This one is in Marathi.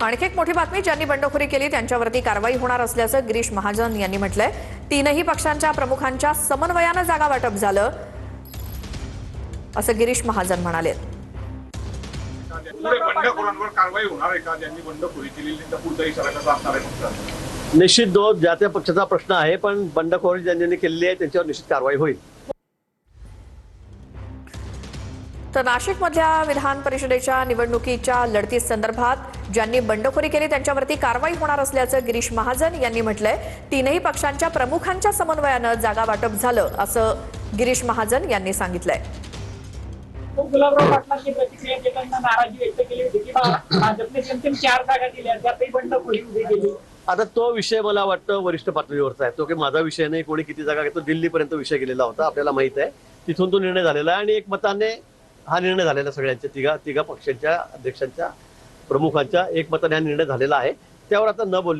आणखी एक मोठी बातमी, ज्यांनी बंडखोरी केली त्यांच्यावरती कारवाई होणार असल्याचं गिरीश महाजन यांनी म्हटलंय। तीनही पक्षांच्या प्रमुखांच्या समन्वयानं जागा वाटप झालं असं गिरीश महाजन म्हणाले। निश्चित ज्या त्या पक्षाचा प्रश्न आहे, पण बंडखोरी ज्यांनी केलेली आहे त्यांच्यावर निश्चित कारवाई होईल। तर नाशिकमधल्या विधान परिषदेच्या निवडणुकीच्या लढतीसंदर्भात ज्यांनी बंडखोरी केली त्यांच्यावरती कारवाई होणार असल्याचं गिरीश महाजन यांनी म्हटलंय। तीनही पक्षांच्या प्रमुखांच्या समन्वयानं जागा वाटप झालं असं गिरीश महाजन यांनी सांगितलंय। गुलाबराव पाटलांनी प्रतिक्रिया देताना नाराजी व्यक्त केली होती की भाजपने जेमतेम 4 जागा दिल्या, त्यातही बंडखोरी उभी केली। आता तो विषय मला वाटतं वरिष्ठ पातळीवरचा आहे, तो की माझा विषय नाही। कोणी किती जागा घेतो दिल्लीपर्यंत विषय गेलेला होता, आपल्याला माहित आहे। तिथून तो निर्णय झालेला आहे आणि एक मताने हा निर्णय झालेला, सगळ्यांच्या तिघा पक्षांच्या अध्यक्षांच्या प्रमुखांच्या एक मताने हा निर्णय झालेला आहे। त्यावर आता न बोलले